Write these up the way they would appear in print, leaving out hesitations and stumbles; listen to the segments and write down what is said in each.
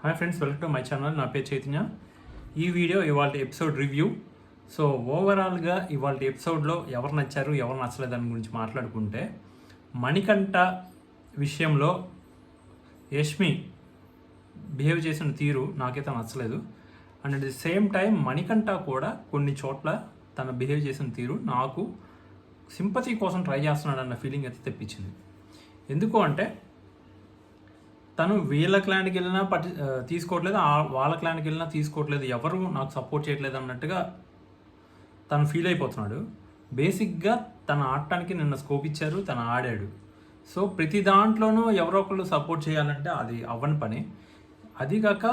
Hi friends, welcome to my channel. నా పేరు చైతన్య. ఈ వీడియో ఇవాళ ఎపిసోడ్ రివ్యూ. సో ఓవరాల్గా ఇవాళ ఎపిసోడ్లో ఎవరు నచ్చారు ఎవరు నచ్చలేదు దాని గురించి మాట్లాడుకుంటే, మణికంఠ విషయంలో యష్మి బిహేవ్ చేసిన తీరు నాకైతే నచ్చలేదు. And at the same time Manikanta కూడా కొన్ని చోట్ల తన బిహేవ్ చేసిన తీరు నాకు సింపతి కోసం ట్రై చేస్తున్నాడు అన్న ఫీలింగ్ అయితే తెప్పించింది. ఎందుకు అంటే తను వీళ్ళ క్లాన్కి వెళ్ళినా తీసుకోవట్లేదు, వాళ్ళ క్లాన్కి వెళ్ళినా తీసుకోవట్లేదు, ఎవరు నాకు సపోర్ట్ చేయట్లేదు అన్నట్టుగా తను ఫీల్ అయిపోతున్నాడు. బేసిక్గా తన ఆడటానికి నిన్న స్కోప్ ఇచ్చారు, తను ఆడాడు. సో ప్రతి దాంట్లోనూ ఎవరో ఒకళ్ళు సపోర్ట్ చేయాలంటే అది అవ్వని పని. అది కాక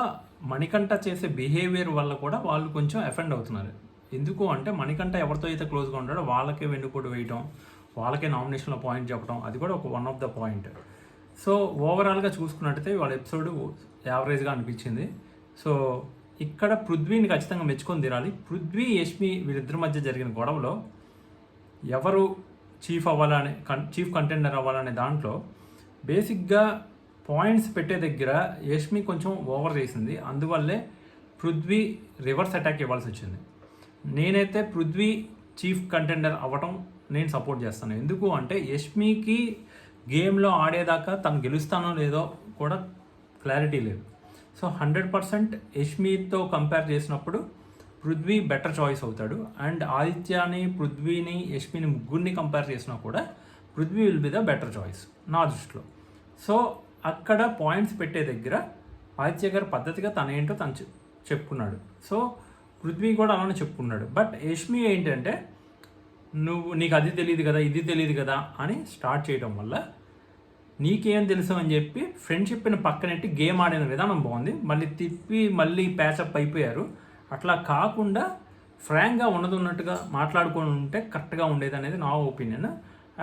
మణికంఠ చేసే బిహేవియర్ వల్ల కూడా వాళ్ళు కొంచెం ఎఫెండ్ అవుతున్నారు. ఎందుకు అంటే మణికంఠ ఎవరితో అయితే క్లోజ్గా ఉంటాడో వాళ్ళకే వెన్నుపోటు వేయటం, వాళ్ళకే నామినేషన్లో పాయింట్ చెప్పడం, అది కూడా ఒక one of the point. So ఓవరాల్గా చూసుకున్నట్టయితే వాళ్ళ ఎపిసోడ్ యావరేజ్గా అనిపించింది. సో ఇక్కడ పృథ్వీని ఖచ్చితంగా మెచ్చుకొని తీరాలి. పృథ్వీ యష్మి వీళ్ళిద్దరి మధ్య జరిగిన గొడవలో ఎవరు చీఫ్ కంటెండర్ అవ్వాలనే దాంట్లో బేసిక్గా పాయింట్స్ పెట్టే దగ్గర యష్మి కొంచెం ఓవర్ చేసింది. అందువల్లే పృథ్వీ రివర్స్ అటాక్ ఇవ్వాల్సి వచ్చింది. నేనైతే పృథ్వీ చీఫ్ కంటెండర్ అవ్వటం నేను సపోర్ట్ చేస్తాను. ఎందుకు అంటే యష్మికి గేమ్లో ఆడేదాకా తను గెలుస్తానో లేదో కూడా క్లారిటీ లేదు. సో 100% యష్మితో కంపేర్ చేసినప్పుడు పృథ్వీ బెటర్ చాయిస్ అవుతాడు. అండ్ ఆదిత్యని, పృథ్వీని, యష్మిని ముగ్గురిని కంపేర్ చేసినా కూడా Prithvi will be the better choice నా దృష్టిలో. సో అక్కడ పాయింట్స్ పెట్టే దగ్గర ఆదిత్య గారు పద్ధతిగా తనేంటో తను చెప్పుకున్నాడు. సో పృథ్వీ కూడా అలానే చెప్పుకున్నాడు. బట్ యష్మి ఏంటంటే నీకు అది తెలియదు కదా, ఇది తెలియదు కదా అని స్టార్ట్ చేయడం వల్ల నీకేం తెలుసు అని చెప్పి ఫ్రెండ్షిప్ని పక్కనెట్టి గేమ్ ఆడిన విధానం బాగుంది. మళ్ళీ తిప్పి మళ్ళీ ప్యాచప్ అయిపోయారు. అట్లా కాకుండా ఫ్రాంక్గా ఉన్నట్టుగా మాట్లాడుకొని ఉంటే కరెక్ట్గా ఉండేది అనేది నా ఒపీనియన్.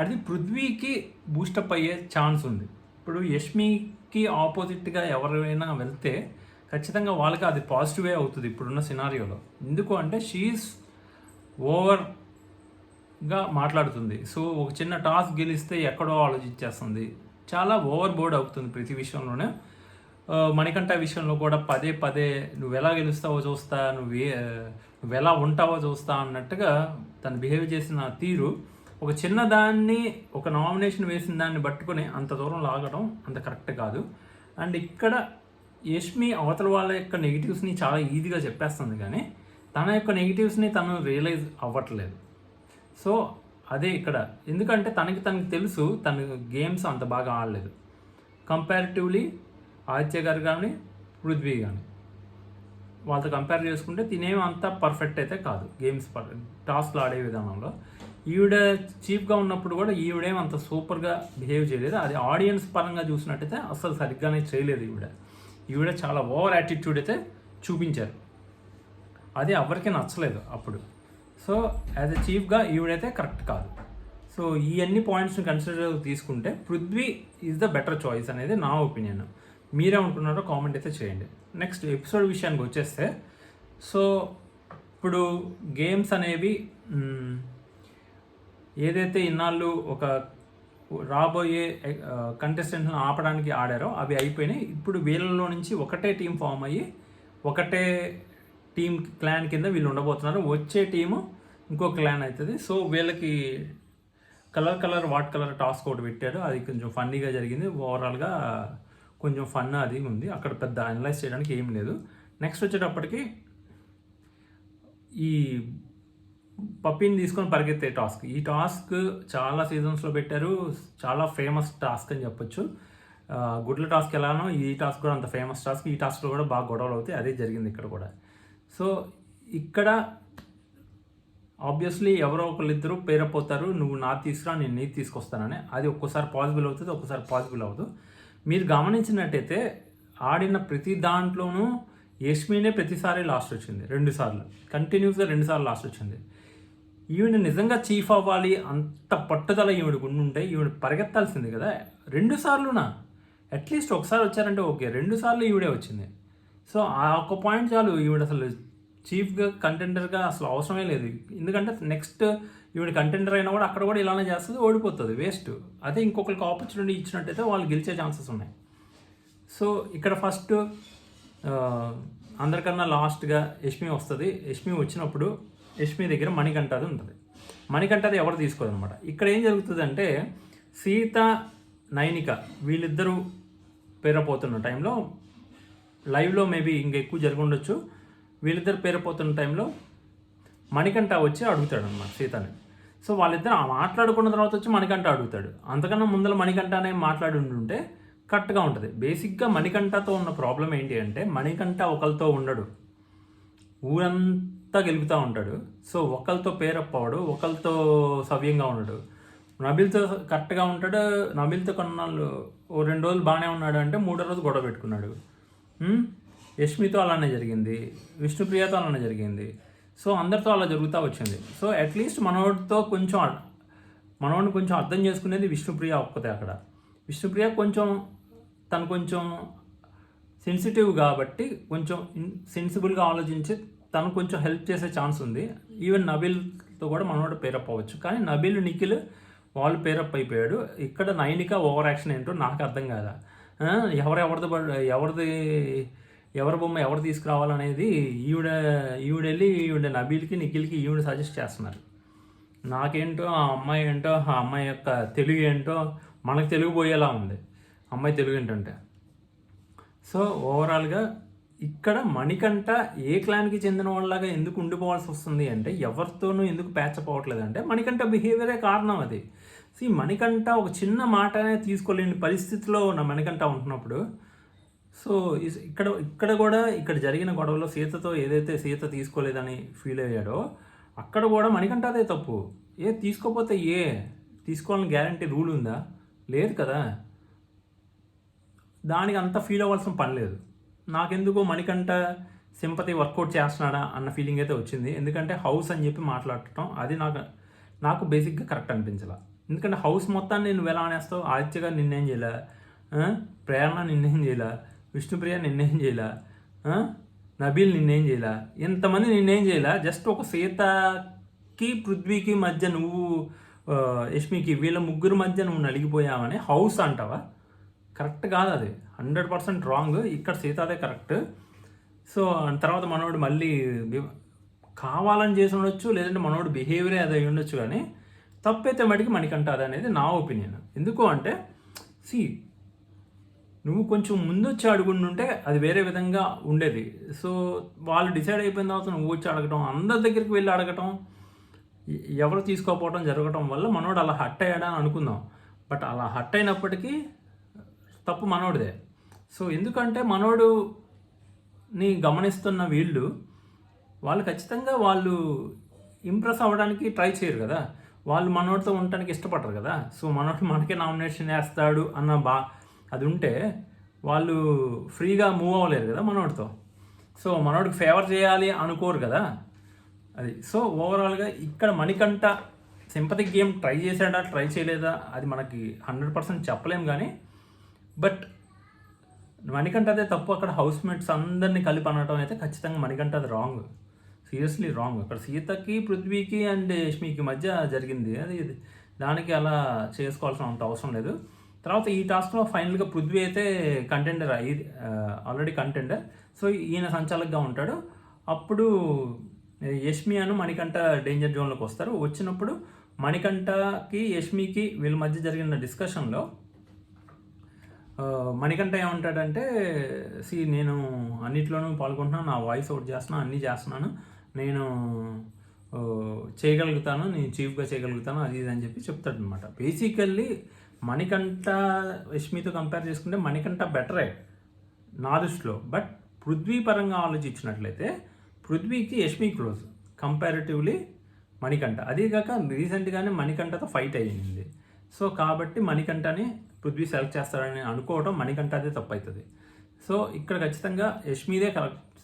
అది పృథ్వీకి బూస్టప్ అయ్యే ఛాన్స్ ఉంది. ఇప్పుడు యష్మికి ఆపోజిట్గా ఎవరైనా వెళ్తే ఖచ్చితంగా వాళ్ళకి అది పాజిటివే అవుతుంది ఇప్పుడున్న సినారియోలో. ఎందుకు అంటే షీఈస్ ఓవర్గా మాట్లాడుతుంది. సో ఒక చిన్న టాస్క్ గెలిస్తే ఎక్కడో ఆలోచించేస్తుంది, చాలా ఓవర్ బోర్డ్ అవుతుంది ప్రతి విషయంలోనే. మణికంఠ విషయంలో కూడా పదే పదే నువ్వు ఎలా గెలుస్తావో చూస్తా, నువ్వు ఎలా ఉంటావో చూస్తా అన్నట్టుగా తను బిహేవ్ చేసిన తీరు ఒక చిన్నదాన్ని, ఒక నామినేషన్ వేసిన దాన్ని పట్టుకొని అంత దూరం లాగడం అంత కరెక్ట్ కాదు. అండ్ ఇక్కడ యష్మి అవతల వాళ్ళ యొక్క నెగిటివ్స్ని చాలా ఈజీగా చెప్పేస్తుంది, కానీ తన యొక్క నెగిటివ్స్ని తను రియలైజ్ అవ్వట్లేదు. సో అదే ఇక్కడ. ఎందుకంటే తనకి తెలుసు తను గేమ్స్ అంత బాగా ఆడలేదు. కంపారిటివ్లీ ఆదిత్య గారు కానీ పృథ్వీ కానీ వాళ్ళతో కంపేర్ చేసుకుంటే తినేమి అంత పర్ఫెక్ట్ అయితే కాదు గేమ్స్ టాస్క్లు ఆడే విధానంలో. ఈవిడ చీఫ్గా ఉన్నప్పుడు కూడా ఈవిడేం అంత సూపర్గా బిహేవ్ చేయలేదు. అది ఆడియన్స్ పరంగా చూసినట్టయితే అసలు సరిగ్గానే చేయలేదు. ఈవిడ చాలా ఓవర్ యాటిట్యూడ్ అయితే చూపించారు. అది ఎవరికి నచ్చలేదు అప్పుడు. సో యాజ్ ఎ చీఫ్గా ఈవిడైతే కరెక్ట్ కాదు. సో ఈ అన్ని పాయింట్స్ని కన్సిడర్ తీసుకుంటే Prithvi is the better choice అనేది నా ఒపీనియన్. మీరేమనుకున్నారో కామెంట్ అయితే చేయండి. నెక్స్ట్ ఎపిసోడ్ విషయానికి వచ్చేస్తే, సో ఇప్పుడు గేమ్స్ అనేవి ఏదైతే ఇన్నాళ్ళు ఒక రాబోయే కంటెస్టెంట్లను ఆపడానికి ఆడారో అవి అయిపోయినాయి. ఇప్పుడు వీళ్ళలో నుంచి ఒకటే టీం ఫామ్ అయ్యి ఒకటే టీమ్ క్లాన్ కింద వీళ్ళు ఉండబోతున్నారు. వచ్చే టీము ఇంకో క్లాన్ అవుతుంది. సో వీళ్ళకి వాట్ కలర్ టాస్క్ ఒకటి పెట్టారు. అది కొంచెం ఫన్నీగా జరిగింది. ఓవరాల్గా కొంచెం ఫన్ అది ఉంది. అక్కడ పెద్ద అనలైజ్ చేయడానికి ఏం లేదు. నెక్స్ట్ వచ్చేటప్పటికి ఈ పప్పీని తీసుకొని పరిగెత్తే టాస్క్. ఈ టాస్క్ చాలా సీజన్స్లో పెట్టారు. చాలా ఫేమస్ టాస్క్ అని చెప్పొచ్చు. గుడ్ల టాస్క్ ఎలానో ఈ టాస్క్ కూడా అంత ఫేమస్ టాస్క్. ఈ టాస్క్లో కూడా బాగా గొడవలు అవుతాయి. అదే జరిగింది ఇక్కడ కూడా. సో ఇక్కడ ఆబ్వియస్లీ ఎవరో ఒకళ్ళిద్దరూ పేరపోతారు, నువ్వు నా తీసుకురా నేను నీకు తీసుకొస్తానని. అది ఒక్కోసారి పాసిబుల్ అవుతుంది, ఒక్కోసారి పాసిబుల్ అవ్వదు. మీరు గమనించినట్టయితే ఆడిన ప్రతి దాంట్లోనూ యష్మినే ప్రతిసారి లాస్ట్ వచ్చింది. 2 సార్లు కంటిన్యూస్గా 2 సార్లు లాస్ట్ వచ్చింది. ఈవిడ నిజంగా చీఫ్ అవ్వాలి అంత పట్టుదల ఈవిడకు ఉండుంటే ఈవిడ పరిగెత్తాల్సింది కదా. 2 సార్లునా, అట్లీస్ట్ ఒకసారి వచ్చారంటే ఓకే, 2 సార్లు ఈవిడే వచ్చింది. సో ఆ ఒక్క పాయింట్ చాలు. ఈవిడ అసలు చీఫ్గా కంటెండర్గా అసలు అవసరమే లేదు. ఎందుకంటే నెక్స్ట్ ఈవిడ కంటెండర్ అయినా కూడా అక్కడ కూడా ఇలానే చేస్తుంది, ఓడిపోతుంది, వేస్ట్. అదే ఇంకొకరికి ఆపర్చునిటీ ఇచ్చినట్టయితే వాళ్ళు గెలిచే ఛాన్సెస్ ఉన్నాయి. సో ఇక్కడ ఫస్ట్ అందరికన్నా లాస్ట్గా యష్మి వస్తుంది. యష్మి వచ్చినప్పుడు యష్మి దగ్గర మణికంఠది ఉంటుంది. మణికంఠది ఎవరు తీసుకోదనమాట. ఇక్కడ ఏం జరుగుతుంది అంటే సీత నైనిక వీళ్ళిద్దరూ పేరపోతున్న టైంలో లైవ్లో మేబీ ఇంకెక్కువ జరిగి ఉండొచ్చు. వీళ్ళిద్దరు పేరపోతున్న టైంలో మణికంఠ వచ్చి అడుగుతాడు అనమాట సీతని. సో వాళ్ళిద్దరు మాట్లాడుకున్న తర్వాత వచ్చి మణికంఠ అడుగుతాడు. అంతకన్నా ముందర మణికంఠనే మాట్లాడి ఉంటే కరెక్ట్గా ఉంటుంది. బేసిక్గా మణికంఠతో ఉన్న ప్రాబ్లం ఏంటి అంటే మణికంఠ ఒకరితో ఉండడు, ఊరంతా గెలుపుతూ ఉంటాడు. సో ఒకరితో పేరప్ అవ్వడు, ఒకరితో సవ్యంగా ఉండడు. నబీల్తో కరెక్ట్గా ఉంటాడు. నబీల్తో కొన్నాళ్ళు 2 రోజులు బాగానే ఉన్నాడు అంటే 3వ రోజు గొడవ పెట్టుకున్నాడు. యష్మితో అలానే జరిగింది, విష్ణుప్రియతో అలానే జరిగింది. సో అందరితో అలా జరుగుతూ వచ్చింది. సో అట్లీస్ట్ మనోడిని కొంచెం అర్థం చేసుకునేది విష్ణుప్రియ ఒక్కతే. అక్కడ విష్ణుప్రియ తను కొంచెం సెన్సిటివ్ కాబట్టి కొంచెం సెన్సిబుల్గా ఆలోచించి తను కొంచెం హెల్ప్ చేసే ఛాన్స్ ఉంది. ఈవెన్ నబీల్తో కూడా మనోడు పేరప్ అవ్వచ్చు. కానీ నబీల్ నిఖిల్ వాళ్ళు పేరప్ అయిపోయాడు. ఇక్కడ నైనిక ఓవర్ యాక్షన్ ఏంటో నాకు అర్థం కాదా. ఎవరి బొమ్మ ఎవరు తీసుకురావాలనేది ఈవిడెళ్ళి నబీల్కి నిఖిల్కి ఈవిడ సజెస్ట్ చేస్తున్నారు. నాకేంటో ఆ అమ్మాయి ఏంటో, ఆ అమ్మాయి యొక్క తెలుగు ఏంటో మనకు తెలుగు పోయేలా ఉంది అమ్మాయి తెలుగు ఏంటంటే. సో ఓవరాల్గా ఇక్కడ మణికంఠ ఏ క్లాన్కి చెందిన వాళ్ళలాగా ఎందుకు ఉండిపోవాల్సి వస్తుంది అంటే ఎవరితోనూ ఎందుకు ప్యాచపోవట్లేదు అంటే మణికంఠ బిహేవియరే కారణం అది. మణికంఠ ఒక చిన్న మాటనే తీసుకోలేని పరిస్థితిలో ఉన్న మణికంఠ ఉంటున్నప్పుడు సో ఇక్కడ జరిగిన గొడవలో సీతతో ఏదైతే సీత తీసుకోలేదని ఫీల్ అయ్యాడో అక్కడ కూడా మణికంఠదే తప్పు. తీసుకోకపోతే తీసుకోవాలని గ్యారంటీ రూల్ ఉందా? లేదు కదా. దానికి అంత ఫీల్ అవ్వాల్సిన పని లేదు. నాకెందుకు మణికంఠ సింపతి వర్కౌట్ చేస్తున్నాడా అన్న ఫీలింగ్ అయితే వచ్చింది. ఎందుకంటే హౌస్ అని చెప్పి మాట్లాడటం అది నాకు బేసిక్గా కరెక్ట్ అనిపించాల. ఎందుకంటే హౌస్ మొత్తాన్ని నువ్వు ఎలా అనేస్తావు? ఆదిత్య గారు నిన్నేం చేయలే, ప్రేరణ నిన్నేం చేయలే, విష్ణుప్రియ నిన్నేం చేయలే, నబీల్ నిన్నేం చేయలే, ఇంతమంది నిన్నేం చేయలే. జస్ట్ ఒక సీతకి పృథ్వీకి మధ్య నువ్వు యష్మికి వీళ్ళ ముగ్గురు మధ్య నువ్వు నలిగిపోయావని హౌస్ అంటావా? కరెక్ట్ కాదు, అది 100% రాంగ్. ఇక్కడ సీతాదే కరెక్ట్. సో తర్వాత మనోడు మళ్ళీ కావాలని చేసి ఉండొచ్చు, లేదంటే మనోడు బిహేవియరే అది అయి ఉండొచ్చు. కానీ తప్పైతే మటుకి మణికంఠ అనేది నా ఒపీనియన్. ఎందుకు అంటే నువ్వు కొంచెం ముందు వచ్చి అడుగుంటుంటే అది వేరే విధంగా ఉండేది. సో వాళ్ళు డిసైడ్ అయిపోయిన తర్వాత నువ్వు వచ్చి అడగటం, అందరి దగ్గరికి వెళ్ళి అడగటం, ఎవరు తీసుకోకపోవడం జరగటం వల్ల మనోడు అలా హట్ అయ్యాడని అనుకుందాం. బట్ అలా హట్ అయినప్పటికీ తప్పు మనోడిదే. సో ఎందుకంటే మనోడుని గమనిస్తున్న వాళ్ళు ఖచ్చితంగా వాళ్ళు ఇంప్రెస్ అవ్వడానికి ట్రై చేయరు కదా. వాళ్ళు మనోడితో ఉండటానికి ఇష్టపడరు కదా. సో మనోడు మనకే నామినేషన్ వేస్తాడు అన్న అది ఉంటే వాళ్ళు ఫ్రీగా మూవ్ అవ్వలేరు కదా మనోడితో. సో మనోడికి ఫేవర్ చేయాలి అనుకోరు కదా అది. సో ఓవరాల్గా ఇక్కడ మణికంఠ సింపతిక్ గేమ్ ట్రై చేశాడా ట్రై చేయలేదా అది మనకి 100% చెప్పలేం. కానీ బట్ మణికంఠ అదే తప్పు. అక్కడ హౌస్ మేట్స్ అందరినీ కలిపి అనడం అయితే ఖచ్చితంగా మణికంఠ అది రాంగ్, సీరియస్లీ రాంగ్. అక్కడ సీతకి పృథ్వీకి అండ్ యష్మికి మధ్య జరిగింది అది. దానికి అలా చేసుకోవాల్సిన అంత అవసరం లేదు. తర్వాత ఈ టాస్క్లో ఫైనల్గా పృథ్వీ అయితే కంటెండర్ ఆల్రెడీ కంటెండర్. సో ఈయన సంచాలకుగా ఉంటాడు. అప్పుడు యష్మి అను మణికంఠ డేంజర్ జోన్లోకి వస్తారు. వచ్చినప్పుడు మణికంఠకి యష్మికి వీళ్ళ మధ్య జరిగిన డిస్కషన్లో మణికంఠ ఏమంటాడంటే నేను అన్నిట్లోనూ పాల్గొంటున్నాను, నా వాయిస్ అవుట్ చేస్తున్నాను, అన్నీ చేస్తున్నాను, నేను చేయగలుగుతాను, నేను చీఫ్గా చేయగలుగుతాను, అది ఇది అని చెప్పి చెప్తాడు అనమాట. బేసికల్లీ మణికంఠ యష్మితో కంపేర్ చేసుకుంటే మణికంఠ బెటరే నా దృష్టిలో. బట్ పృథ్వీ పరంగా ఆలోచించినట్లయితే పృథ్వీకి యష్మి క్లోజ్ కంపారిటివ్లీ మణికంఠ. అదేగాక రీసెంట్గానే మణికంఠతో ఫైట్ అయ్యింది. సో కాబట్టి మణికంఠని పృథ్వీ సెలెక్ట్ చేస్తాడని అనుకోవడం మణికంఠదే తప్పు అవుతుంది. సో ఇక్కడ ఖచ్చితంగా యష్మిదే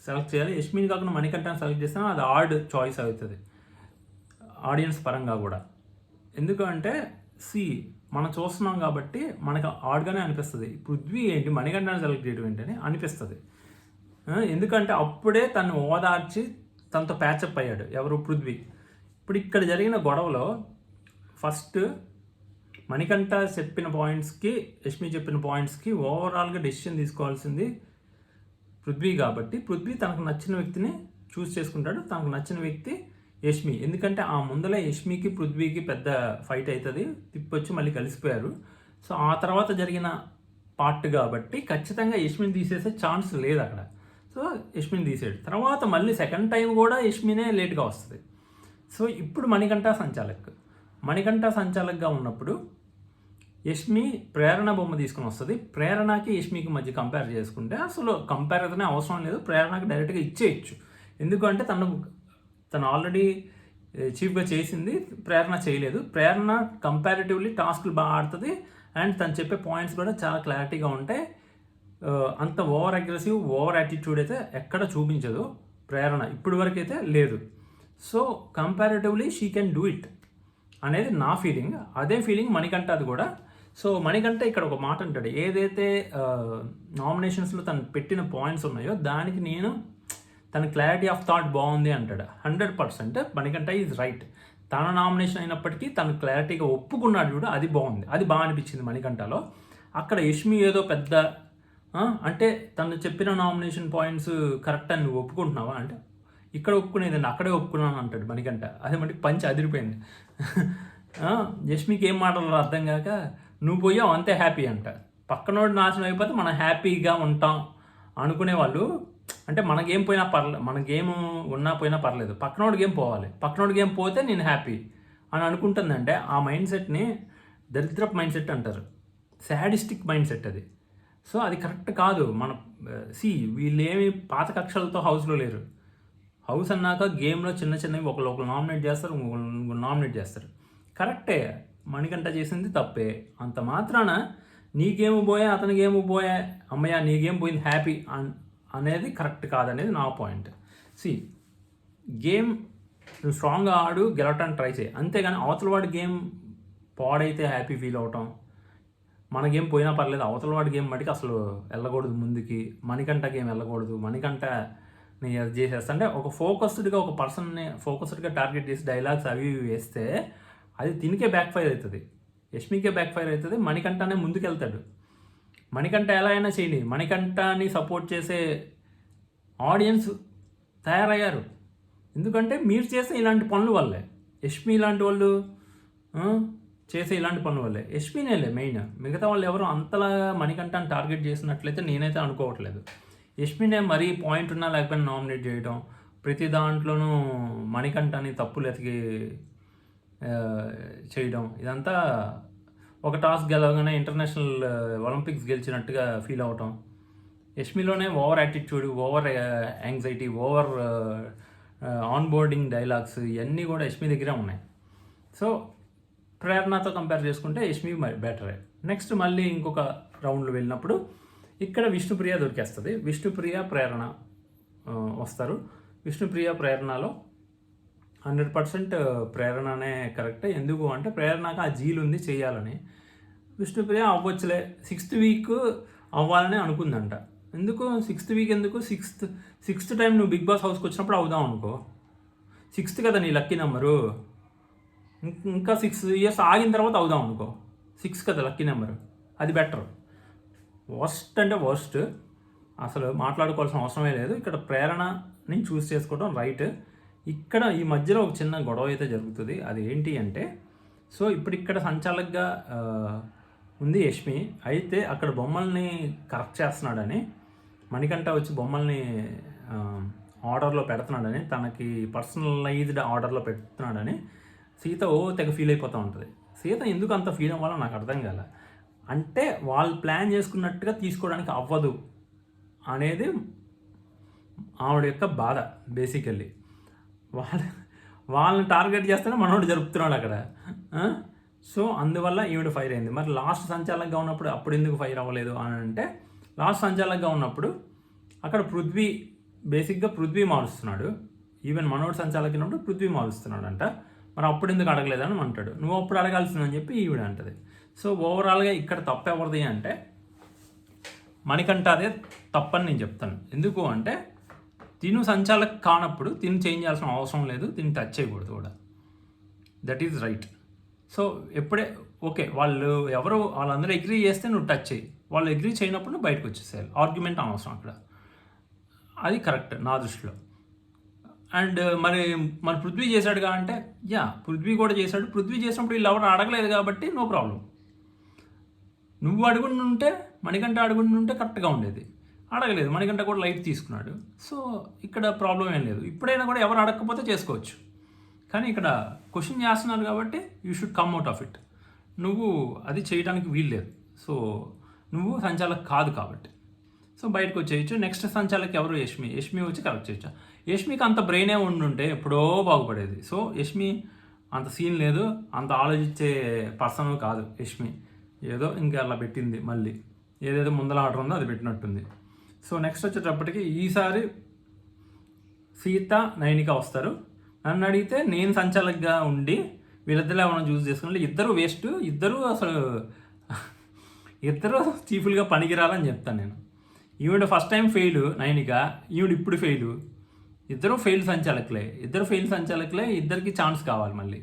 సెలెక్ట్ చేయాలి. యష్మిని కాకుండా మణికంఠని సెలెక్ట్ చేస్తే అది ఆడ్ చాయిస్ అవుతుంది ఆడియన్స్ పరంగా కూడా. ఎందుకంటే మనం చూస్తున్నాం కాబట్టి మనకు ఆడ్గానే అనిపిస్తుంది. పృథ్వీ ఏంటి మణికంఠని సెలెక్ట్ చేయడం ఏంటని అనిపిస్తుంది. ఎందుకంటే అప్పుడే తను ఓదార్చి తనతో ప్యాచప్ అయ్యాడు ఎవరు? పృథ్వీ. ఇప్పుడు ఇక్కడ జరిగిన గొడవలో ఫస్ట్ మణికంఠ చెప్పిన పాయింట్స్కి యష్మి చెప్పిన పాయింట్స్కి ఓవరాల్గా డెసిషన్ తీసుకోవాల్సింది పృథ్వీ కాబట్టి పృథ్వీ తనకు నచ్చిన వ్యక్తిని చూస్ చేసుకుంటాడు. తనకు నచ్చిన వ్యక్తి యష్మి. ఎందుకంటే ఆ ముందలే యష్మికి పృథ్వీకి పెద్ద ఫైట్ అవుతుంది, తిప్పొచ్చి మళ్ళీ కలిసిపోయారు. సో ఆ తర్వాత జరిగిన పార్ట్ కాబట్టి ఖచ్చితంగా యష్మిని తీసేసే ఛాన్స్ లేదు అక్కడ. సో యష్మిని తీసాడు. తర్వాత మళ్ళీ సెకండ్ టైం కూడా యష్మినే లేట్గా వస్తుంది. సో ఇప్పుడు మణికంఠ సంచాలక్గా ఉన్నప్పుడు యష్మి ప్రేరణ బొమ్మ తీసుకుని వస్తుంది. ప్రేరణకి యష్మికి మధ్య కంపేర్ చేసుకుంటే అసలు కంపారిజనే అవసరం లేదు, ప్రేరణకి డైరెక్ట్గా ఇచ్చేయచ్చు. ఎందుకంటే తను ఆల్రెడీ చీఫ్గా చేసింది, ప్రేరణ చేయలేదు. ప్రేరణ కంపారిటివ్లీ టాస్క్లు బాగా ఆడుతుంది అండ్ తను చెప్పే పాయింట్స్ కూడా చాలా క్లారిటీగా ఉంటాయి. అంత ఓవర్ అగ్రెసివ్, ఓవర్ యాటిట్యూడ్ అయితే ఎక్కడ చూపించదు ప్రేరణ, ఇప్పటి వరకు అయితే లేదు. So comparatively she can do it అనేది నా ఫీలింగ్. అదే ఫీలింగ్ మణికంఠది కూడా. సో మణికంఠ ఇక్కడ ఒక మాట అంటాడు, ఏదైతే నామినేషన్స్లో తను పెట్టిన పాయింట్స్ ఉన్నాయో దానికి నేను తన క్లారిటీ ఆఫ్ థాట్ బాగుంది అంటాడు. 100% మణికంఠ ఈజ్ రైట్. తన నామినేషన్ అయినప్పటికీ తను క్లారిటీగా ఒప్పుకున్నాడు కూడా, అది బాగుంది, అది బాగా అనిపించింది మణికంఠలో. అక్కడ యష్మి ఏదో పెద్ద అంటే తను చెప్పిన నామినేషన్ పాయింట్స్ కరెక్ట్ అని నువ్వు ఒప్పుకుంటున్నావా అంటే, ఇక్కడ ఒప్పుకునేదండి అక్కడే ఒప్పుకున్నాను అంటాడు మణికంఠ. అదే మటుకు పంచి అదిరిపోయింది. యష్మికి ఏం మాటలు అర్థం కాక నువ్వు పోయావు అంతే హ్యాపీ అంట. పక్కనోడు నాశనం అయిపోతే మనం హ్యాపీగా ఉంటాం అనుకునే వాళ్ళు, అంటే మన గేమ్ పోయినా పర్లేదు, మన గేమ్ ఉన్నా పోయినా పర్లేదు, పక్కనోడి గేమ్ పోవాలి, పక్కనోడి గేమ్ పోతే నేను హ్యాపీ అని అనుకుంటుందంటే ఆ మైండ్ సెట్ని దరిద్రపు మైండ్ సెట్ అంటారు, శాడిస్టిక్ మైండ్ సెట్ అది. సో అది కరెక్ట్ కాదు. మన వీళ్ళేమి పాత కక్షలతో హౌస్లో లేరు. హౌస్ అన్నాక గేమ్లో చిన్న చిన్నవి ఒకళ్ళు నామినేట్ చేస్తారు, ఇంకొకళ్ళు నామినేట్ చేస్తారు. కరెక్టే, మణికంఠ చేసింది తప్పే. అంత మాత్రాన నీ గేమ్ పోయా అతని గేమ్ పోయా అమ్మయ్య నీ గేమ్ పోయింది హ్యాపీ అనేది కరెక్ట్ కాదనేది నా పాయింట్. గేమ్ నువ్వు స్ట్రాంగ్గా ఆడు, గెలవటానికి ట్రై చేయి, అంతేగాని అవతల వాడి గేమ్ పాడైతే హ్యాపీ ఫీల్ అవటం, మన గేమ్ పోయినా పర్లేదు అవతల వాడి గేమ్ మటుకు అసలు వెళ్ళకూడదు ముందుకి, మణికంఠ గేమ్ వెళ్ళకూడదు, మణికంఠ నేను అది చేసేస్తా అంటే ఒక ఫోకస్డ్గా ఒక పర్సన్ని ఫోకస్డ్గా టార్గెట్ చేసి డైలాగ్స్ అవి వేస్తే అది తినికే బ్యాక్ ఫైర్ అవుతుంది, యష్మికే బ్యాక్ ఫైర్ అవుతుంది, మణికంఠనే ముందుకెళ్తాడు. మణికంఠ ఎలా అయినా చేయని, మణికంఠని సపోర్ట్ చేసే ఆడియన్స్ తయారయ్యారు. ఎందుకంటే మీరు చేసే ఇలాంటి పనుల వల్లే, యష్మి ఇలాంటి వాళ్ళు చేసే ఇలాంటి పనుల వల్లే, యష్మినేలే మెయిన్. మిగతా వాళ్ళు ఎవరు అంతలా మణికంఠని టార్గెట్ చేసినట్లయితే నేనైతే అనుకోవట్లేదు. యష్మినే మరీ పాయింట్ ఉన్నా లేకపోయినా నామినేట్ చేయడం, ప్రతి దాంట్లోనూ మణికంఠని తప్పులు ఎతికి చేయడం, ఇదంతా ఒక టాస్క్ గెలవగానే ఇంటర్నేషనల్ ఒలింపిక్స్ గెలిచినట్టుగా ఫీల్ అవటం. యష్మిలోనే over attitude, over anxiety, over onboarding dialogues ఇవన్నీ కూడా యష్మి దగ్గరే ఉన్నాయి. సో ప్రేరణతో కంపేర్ చేసుకుంటే యష్మి బెటరే. నెక్స్ట్ మళ్ళీ ఇంకొక రౌండ్లో వెళ్ళినప్పుడు ఇక్కడ విష్ణుప్రియ దొరికేస్తుంది. విష్ణుప్రియ ప్రేరణ వస్తారు. విష్ణుప్రియ ప్రేరణలో 100% ప్రేరణనే కరెక్ట్. ఎందుకు అంటే ప్రేరణకు ఆ జీలు ఉంది చేయాలని. విష్ణుప్రియ అవ్వచ్చులే, 6th వీక్ అవ్వాలని అనుకుందంట. ఎందుకు 6th వీక్ ఎందుకు, సిక్స్త్ టైం నువ్వు బిగ్ బాస్ హౌస్కి వచ్చినప్పుడు అవుదాం అనుకో. 6th కదా నీ లక్కీ నెంబరు, ఇంకా 6 years ఆగిన తర్వాత అవుదాం అనుకో. 6 కదా లక్కీ నెంబరు, అది బెటర్. వర్స్ట్ అంటే వర్స్ట్, అసలు మాట్లాడుకోవాల్సిన అవసరమే లేదు. ఇక్కడ ప్రేరణని చూస్ చేసుకోవడం రైట్. ఇక్కడ ఈ మధ్యలో ఒక చిన్న గొడవ అయితే జరుగుతుంది. అది ఏంటి అంటే, సో ఇప్పుడు ఇక్కడ సంచాలకుగా ఉంది యష్మి. అయితే అక్కడ బొమ్మల్ని కరెక్ట్ చేస్తున్నాడని, మణికంఠ వచ్చి బొమ్మల్ని ఆర్డర్లో పెడుతున్నాడని, తనకి పర్సనలైజ్డ్ ఆర్డర్లో పెడుతున్నాడని సీత తెగ ఫీల్ అయిపోతూ ఉంటుంది. సీత ఎందుకు అంత ఫీల్ అవ్వాలో నాకు అర్థం కాలే. అంటే వాళ్ళు ప్లాన్ చేసుకున్నట్టుగా తీసుకోవడానికి అవ్వదు అనేది ఆవిడ యొక్క బాధ. బేసికల్లీ వాళ్ళని టార్గెట్ చేస్తేనే మనోడు జరుపుతున్నాడు అక్కడ. సో అందువల్ల ఈవిడ ఫైర్ అయింది. మరి లాస్ట్ సంచాలకుగా ఉన్నప్పుడు అప్పుడు ఎందుకు ఫైర్ అవ్వలేదు అని అంటే, లాస్ట్ సంచాలకుగా ఉన్నప్పుడు అక్కడ బేసిక్గా పృథ్వీ మారుస్తున్నాడు. ఈవెన్ మనోడు సంచాలకున్నప్పుడు పృథ్వీ మారుస్తున్నాడు అంట. మరి అప్పుడు ఎందుకు అడగలేదని అంటాడు. నువ్వు అప్పుడు అడగాల్సిందని చెప్పి ఈవిడ అంటది. సో ఓవరాల్గా ఇక్కడ తప్పు ఎవరిది అంటే మణికంఠ అదే తప్పని నేను చెప్తాను. ఎందుకు అంటే తిను సంచాలక్ కానప్పుడు తిను చేంజ్ చేయాల్సిన అవసరం లేదు, తిని టచ్ చేయకూడదు కూడా. That is right. సో ఎప్పుడే ఓకే వాళ్ళందరూ అగ్రీ చేస్తే నువ్వు టచ్ చేయి, వాళ్ళు అగ్రీ చేయనప్పుడు నువ్వు బయటకు వచ్చేసేయాలి. ఆర్గ్యుమెంట్ అనవసరం అక్కడ. అది కరెక్ట్ నా దృష్టిలో. అండ్ మరి మరి పృథ్వీ చేశాడుగా అంటే పృథ్వీ కూడా చేశాడు. పృథ్వీ చేసినప్పుడు వీళ్ళు ఎవరు అడగలేదు కాబట్టి నో ప్రాబ్లం. నువ్వు అడుగుంటే మణికంఠ అడుగుంటే కరెక్ట్గా ఉండేది. అడగలేదు, మణికంఠ కూడా లైట్ తీసుకున్నాడు. సో ఇక్కడ ప్రాబ్లం ఏం లేదు. ఇప్పుడైనా కూడా ఎవరు అడగకపోతే చేసుకోవచ్చు. కానీ ఇక్కడ క్వశ్చన్ చేస్తున్నారు కాబట్టి you should come out of it. నువ్వు అది చేయడానికి వీలు లేదు. సో నువ్వు సంచాలక్ కాదు కాబట్టి సో బయటకు వచ్చేయచ్చు. నెక్స్ట్ సంచాలక్ ఎవరు? యష్మి వచ్చి కరెక్ట్ చేయొచ్చు. యష్మికి అంత బ్రెయినే ఉండుంటే ఎప్పుడో బాగుపడేది. సో యష్మి అంత సీన్ లేదు, అంత ఆలోచించే పర్సన్ కాదు యష్మి. ఏదో ఇంకా అలా పెట్టింది, మళ్ళీ ఏదేదో ముందల ఆర్డర్ ఉందో అది పెట్టినట్టుంది. సో నెక్స్ట్ వచ్చేటప్పటికి ఈసారి సీత నైనిక వస్తారు. నన్ను అడిగితే నేను సంచాలకుగా ఉండి వీళ్ళిద్దరు ఏమైనా చూస్ చేసుకుంటే ఇద్దరు వేస్ట్, ఇద్దరు చీఫులుగా పనికిరాలని చెప్తాను నేను. ఈవిడ ఫస్ట్ టైం ఫెయిల్ నైనిక, ఈవిడ ఇప్పుడు ఫెయిల్. ఇద్దరు ఫెయిల్ సంచాలకులే, ఇద్దరికి ఛాన్స్ కావాలి మళ్ళీ.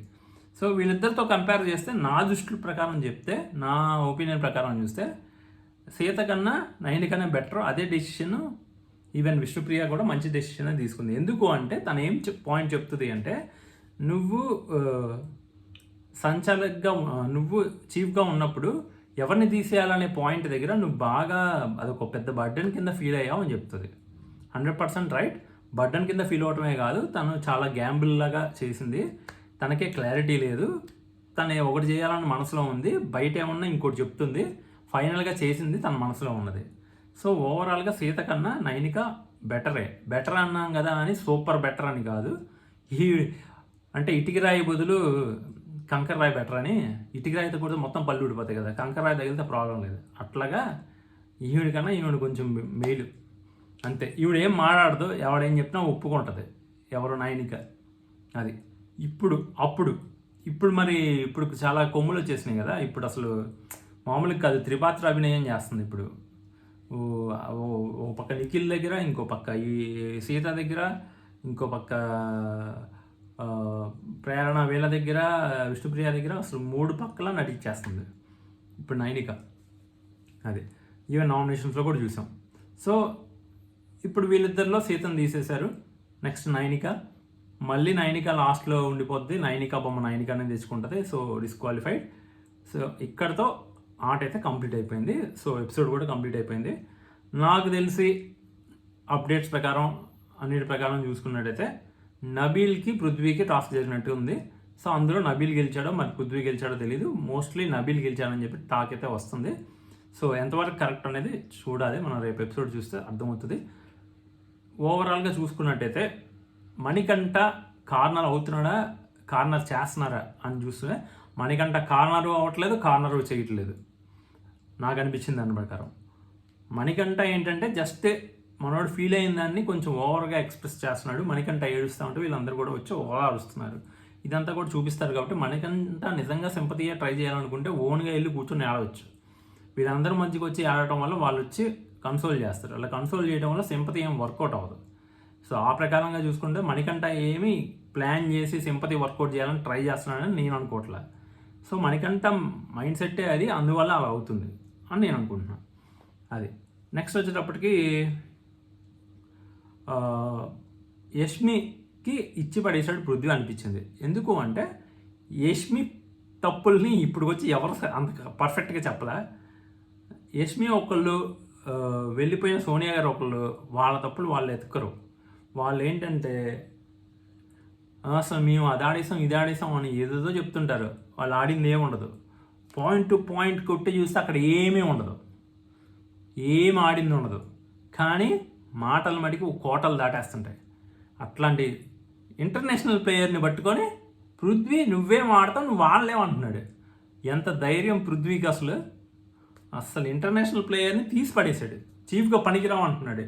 సో వీళ్ళిద్దరితో కంపేర్ చేస్తే నా దృష్టి ప్రకారం చెప్తే, నా ఒపీనియన్ ప్రకారం చూస్తే సీత కన్నా నైనికనే బెటర్. అదే డెసిషన్ ఈవెన్ విష్ణుప్రియ కూడా మంచి డెసిషన్ తీసుకుంది. ఎందుకు అంటే తను ఏం పాయింట్ చెప్తుంది అంటే, నువ్వు సంచాలకుగా నువ్వు చీఫ్గా ఉన్నప్పుడు ఎవరిని తీసేయాలనే పాయింట్ దగ్గర నువ్వు బాగా అదొక పెద్ద బర్డెన్ కింద ఫీల్ అయ్యావు అని చెప్తుంది. 100% రైట్. బర్డెన్ కింద ఫీల్ అవటమే కాదు, తను చాలా గ్యాంబుల్ లాగా చేసింది. తనకే క్లారిటీ లేదు, తను ఒకటి చేయాలని మనసులో ఉంది, బయట ఏమన్నా ఇంకోటి చెప్తుంది. ఫైనల్గా చేసింది తన మనసులో ఉన్నది. సో ఓవరాల్గా సీత కన్నా నైనిక బెటర్ అన్నాం కదా అని సూపర్ బెటర్ అని కాదు. అంటే ఇటుక రాయి బదులు కంకర రాయి బెటర్ అని. ఇటుక రాయితో కూడా మొత్తం పళ్ళు ఊడిపోతాయి కదా, కంకర రాయి తగిలితే ప్రాబ్లం లేదు. అట్లాగా ఈవిడ కన్నా ఈవిడ కొంచెం మేలు అంతే. ఈవిడ ఏం మాట్లాడదు, ఎవడేం చెప్పినా ఒప్పుకుంటుంది. ఎవరు? నైనిక. అది ఇప్పుడు మరి ఇప్పుడు చాలా కొమ్ములు వచ్చేసినాయి కదా. ఇప్పుడు అసలు మామూలుగా కాదు, త్రిపాత్ర అభినయం చేస్తుంది ఇప్పుడు. ఓ పక్క నిఖిల్ దగ్గర, ఇంకో పక్క ఈ సీత దగ్గర, ఇంకో పక్క ప్రేరణ వీళ్ళ దగ్గర, విష్ణుప్రియ దగ్గర, అసలు 3 పక్కల నటించేస్తుంది ఇప్పుడు నైనిక. అది ఈవెన్ నామినేషన్స్లో కూడా చూసాం. సో ఇప్పుడు వీళ్ళిద్దరిలో సీతను తీసేశారు. నెక్స్ట్ నైనిక. మళ్ళీ నైనిక లాస్ట్లో ఉండిపోద్ది. నైనిక బొమ్మ నైనికనే తెచ్చుకుంటుంది. So disqualified. సో ఇక్కడతో ఆట అయితే కంప్లీట్ అయిపోయింది. సో ఎపిసోడ్ కూడా కంప్లీట్ అయిపోయింది. నాకు తెలిసి అప్డేట్స్ ప్రకారం అన్నిటి ప్రకారం చూసుకున్నట్టయితే నబీల్కి పృథ్వీకి టాస్క్ జరిగినట్టు ఉంది. సో అందులో నబీల్ గెలిచాడో మరి పృథ్వీ గెలిచాడో తెలియదు. మోస్ట్లీ నబీల్ గెలిచాడని చెప్పి టాక్ అయితే వస్తుంది. సో ఎంతవరకు కరెక్ట్ అనేది చూడాలి, మనం రేపు ఎపిసోడ్ చూస్తే అర్థమవుతుంది. ఓవరాల్గా చూసుకున్నట్టయితే మణికంఠ కార్నర్ అవుతున్నాడా, కార్నర్ చేస్తున్నారా అని చూస్తే మణికంఠ కార్నరు అవ్వట్లేదు, కార్నరు చేయట్లేదు నాకు అనిపించింది. దాని ప్రకారం మణికంఠ ఏంటంటే జస్ట్ మనోడు ఫీల్ అయిన దాన్ని కొంచెం ఓవర్గా ఎక్స్ప్రెస్ చేస్తున్నాడు. మణికంఠ ఏడుస్తూ ఉంటే వీళ్ళందరూ కూడా వచ్చి ఓవర్ అరుస్తున్నారు. ఇదంతా కూడా చూపిస్తారు కాబట్టి మణికంఠ నిజంగా సింపతిగా ట్రై చేయాలనుకుంటే ఓన్గా వెళ్ళి కూర్చొని ఆడవచ్చు. వీళ్ళందరి మధ్యకి వచ్చి ఆడటం వల్ల వాళ్ళు వచ్చి కన్సోల్ చేస్తారు. అలా కన్సోల్ చేయడం వల్ల సింపతి ఏం వర్కౌట్ అవ్వదు. సో ఆ ప్రకారంగా చూసుకుంటే మణికంఠ ఏమి ప్లాన్ చేసి సింపతి వర్కౌట్ చేయాలని ట్రై చేస్తున్నాడని నేను అనుకోవట్లే. సో మణికంఠ మైండ్ సెట్టే అది, అందువల్ల అలా అవుతుంది అని నేను అనుకుంటున్నాను. అది నెక్స్ట్ వచ్చేటప్పటికి యష్మికి ఇచ్చి పడేసాడు పృథ్వీ అనిపించింది. ఎందుకు అంటే యష్మి తప్పుల్ని ఇప్పుడు వచ్చి ఎవరు అంత పర్ఫెక్ట్గా చెప్పలే. యష్మి ఒకళ్ళు వెళ్ళిపోయిన సోనియా గారు ఒకళ్ళు వాళ్ళ తప్పులు వాళ్ళు ఎత్తుకరు. వాళ్ళు ఏంటంటే అసలు మేము అది ఆడేసాం ఇది ఆడేసాం అని ఏదేదో చెప్తుంటారు. వాళ్ళు ఆడింది ఏముండదు. పాయింట్ టు పాయింట్ కొట్టి చూస్తే అక్కడ ఏమీ ఉండదు, ఏం ఆడింది ఉండదు. కానీ మాటలు మటుకు కోటలు దాటేస్తుంటాయి. అట్లాంటి ఇంటర్నేషనల్ ప్లేయర్ని పట్టుకొని పృథ్వీ నువ్వేం ఆడతావు, నువ్వు వాళ్ళేమంటున్నాడు. ఎంత ధైర్యం పృథ్వీకి అసలు. అసలు ఇంటర్నేషనల్ ప్లేయర్ని తీసి పడేశాడు. చీఫ్గా పనికిరావు అంటున్నాడు.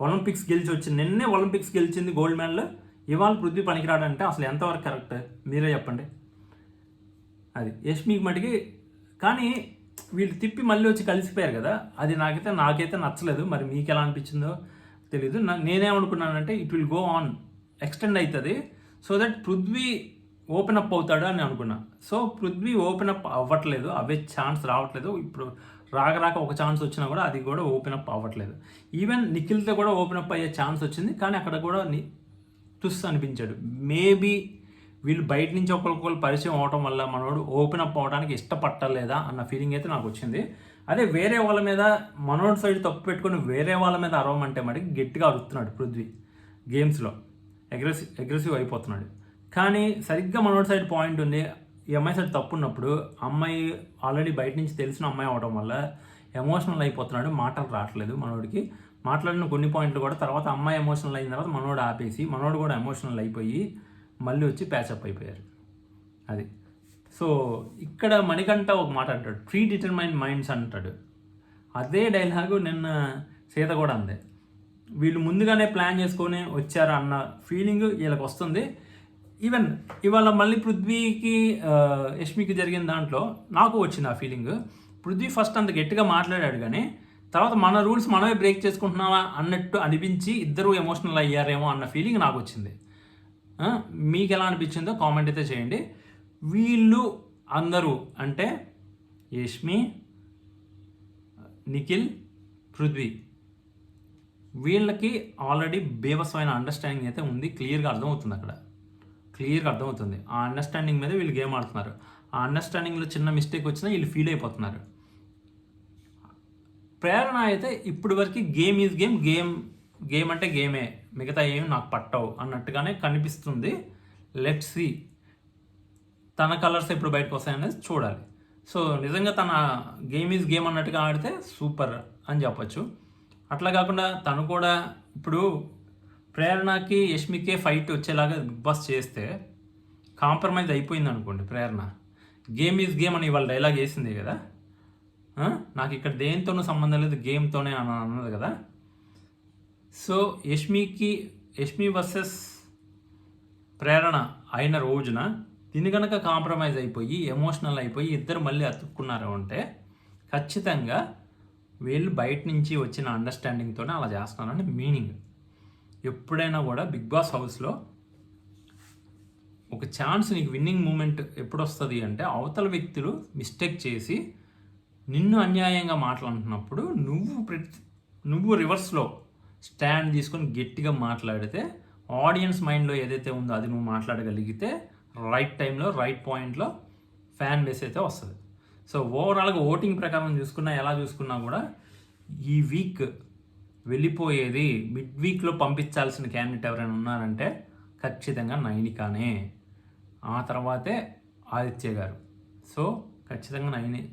ఒలింపిక్స్ గెలిచి వచ్చింది, నిన్నే ఒలింపిక్స్ గెలిచింది గోల్డ్ మెడల్, ఇవాళ పృథ్వీ పనికిరాడంటే అసలు ఎంతవరకు కరెక్ట్ మీరే చెప్పండి. అది యష్మికి మటుకి. కానీ వీళ్ళు తిప్పి మళ్ళీ వచ్చి కలిసిపోయారు కదా, అది నాకైతే నచ్చలేదు. మరి మీకు ఎలా అనిపించిందో తెలీదు. నేనేమనుకున్నానంటే it will go on, extend అవుతుంది, so that Prithvi open up అవుతాడు అని అనుకున్నా. సో పృథ్వీ ఓపెన్ అప్ అవ్వట్లేదు, అవే ఛాన్స్ రావట్లేదు. ఇప్పుడు రాక ఒక ఛాన్స్ వచ్చినా కూడా అది కూడా ఓపెన్ అప్ అవ్వట్లేదు. ఈవెన్ నిఖిల్తో కూడా ఓపెన్ అప్ అయ్యే ఛాన్స్ వచ్చింది, కానీ అక్కడ కూడా తుస్ అనిపించాడు. మేబీ వీళ్ళు బయట నుంచి ఒకరికొకరు పరిచయం అవడం వల్ల మనోడు ఓపెన్ అప్ అవ్వడానికి ఇష్టపట్టలేదా అన్న ఫీలింగ్ అయితే నాకు వచ్చింది. అదే వేరే వాళ్ళ మీద మనోడు సైడ్ తప్పు పెట్టుకుని వేరే వాళ్ళ మీద అరవమంటే మరి గట్టిగా అరుస్తున్నాడు పృథ్వీ. గేమ్స్లో అగ్రెసివ్ అయిపోతున్నాడు. కానీ సరిగ్గా మనోడి సైడ్ పాయింట్ ఉంది. ఈ అమ్మాయి సైడ్ తప్పు ఉన్నప్పుడు అమ్మాయి ఆల్రెడీ బయట నుంచి తెలిసిన అమ్మాయి అవడం వల్ల ఎమోషనల్ అయిపోతున్నాడు. మాటలు రావట్లేదు మనోడికి. మాట్లాడిన కొన్ని పాయింట్లు కూడా తర్వాత అమ్మాయి ఎమోషనల్ అయిన తర్వాత మనోడు ఆపేసి మనోడు కూడా ఎమోషనల్ అయిపోయి మళ్ళీ వచ్చి ప్యాచప్ అయిపోయారు. అది సో ఇక్కడ మణికంఠ ఒక మాట అంటాడు, ప్రీ డిటర్మైన్డ్ మైండ్స్ అంటాడు. అదే డైలాగు నిన్న సీత కూడా అందే. వీళ్ళు ముందుగానే ప్లాన్ చేసుకొని వచ్చారు అన్న ఫీలింగ్ వీళ్ళకి వస్తుంది. ఈవెన్ ఇవాళ మళ్ళీ పృథ్వీకి యష్మికి జరిగిన దాంట్లో నాకు వచ్చింది ఆ ఫీలింగ్. పృథ్వీ ఫస్ట్ అంత గట్టిగా మాట్లాడాడు, కానీ తర్వాత మన రూల్స్ మనమే బ్రేక్ చేసుకుంటున్నావా అన్నట్టు అనిపించి ఇద్దరు ఎమోషనల్ అయ్యారేమో అన్న ఫీలింగ్ నాకు వచ్చింది. మీకు ఎలా అనిపించిందో కామెంట్ అయితే చేయండి. వీళ్ళు అందరూ అంటే యష్మి, నిఖిల్, పృథ్వీ వీళ్ళకి ఆల్రెడీ బేవసమైన అండర్స్టాండింగ్ అయితే ఉంది. క్లియర్గా అర్థమవుతుంది, అక్కడ క్లియర్గా అర్థమవుతుంది. ఆ అండర్స్టాండింగ్ మీద వీళ్ళు గేమ్ ఆడుతున్నారు. ఆ అండర్స్టాండింగ్లో చిన్న మిస్టేక్ వచ్చినా వీళ్ళు ఫీల్ అయిపోతున్నారు. ప్రేరణ అయితే ఇప్పటి వరకు గేమ్ ఈజ్ గేమ్, గేమ్ అంటే గేమే, మిగతా ఏమి నాకు పట్టవు అన్నట్టుగానే కనిపిస్తుంది. లెట్స్ సీ తన కలర్స్ ఎప్పుడు బయటకు వస్తాయనేది చూడాలి. సో నిజంగా తన గేమ్ ఈజ్ గేమ్ అన్నట్టుగా ఆడితే సూపర్ అని చెప్పచ్చు. అట్లా కాకుండా తను కూడా ఇప్పుడు ప్రేరణకి యష్మికే ఫైట్ వచ్చేలాగా బిగ్ బాస్ చేస్తే కాంప్రమైజ్ అయిపోయింది అనుకోండి. ప్రేరణ గేమ్ ఈజ్ గేమ్ అని ఇవాళ డైలాగ్ వేసింది కదా, నాకు ఇక్కడ దేనితోనూ సంబంధం లేదు గేమ్తోనే అని అన్నది కదా. సో యష్మి వర్సెస్ ప్రేరణ అయిన రోజున దీని కనుక కాంప్రమైజ్ అయిపోయి ఎమోషనల్ అయిపోయి ఇద్దరు మళ్ళీ అతుక్కున్నారు అంటే ఖచ్చితంగా వీళ్ళు బయట నుంచి వచ్చిన అండర్స్టాండింగ్తోనే అలా చేస్తున్నారని మీనింగ్. ఎప్పుడైనా కూడా బిగ్ బాస్ హౌస్లో ఒక ఛాన్స్ నీకు విన్నింగ్ మూమెంట్ ఎప్పుడు వస్తుంది అంటే అవతల వ్యక్తులు మిస్టేక్ చేసి నిన్ను అన్యాయంగా మాట్లాడుతున్నప్పుడు నువ్వు రివర్స్లో స్టాండ్ తీసుకొని గట్టిగా మాట్లాడితే ఆడియన్స్ మైండ్లో ఏదైతే ఉందో అది నువ్వు మాట్లాడగలిగితే రైట్ టైంలో రైట్ పాయింట్లో ఫ్యాన్ బేస్ అయితే వస్తుంది. సో ఓవరాల్గా ఓటింగ్ ప్రకారం చూసుకున్నా ఎలా చూసుకున్నా కూడా ఈ వీక్ వెళ్ళిపోయేది మిడ్ వీక్లో పంపించాల్సిన క్యాండిడేట్ ఎవరైనా ఉన్నారంటే ఖచ్చితంగా నైనికానే, ఆ తర్వాతే ఆదిత్య గారు. సో ఖచ్చితంగా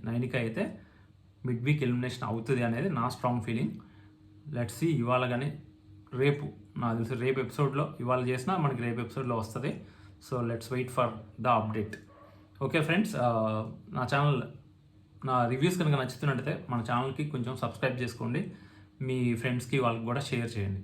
నైనిక అయితే మిడ్ వీక్ ఎలిమినేషన్ అవుతుంది అనేది నా స్ట్రాంగ్ ఫీలింగ్. లెట్స్ సీ ఇవాళ కానీ రేపు, నాకు తెలిసి రేపు ఎపిసోడ్లో ఇవాళ చేసినా మనకి రేపు ఎపిసోడ్లో వస్తుంది. So let's wait for the update. Okay friends, నా రివ్యూస్ కనుక నచ్చుతున్నట్టయితే మన ఛానల్కి కొంచెం సబ్స్క్రైబ్ చేసుకోండి, మీ ఫ్రెండ్స్కి వాళ్ళకి కూడా షేర్ చేయండి.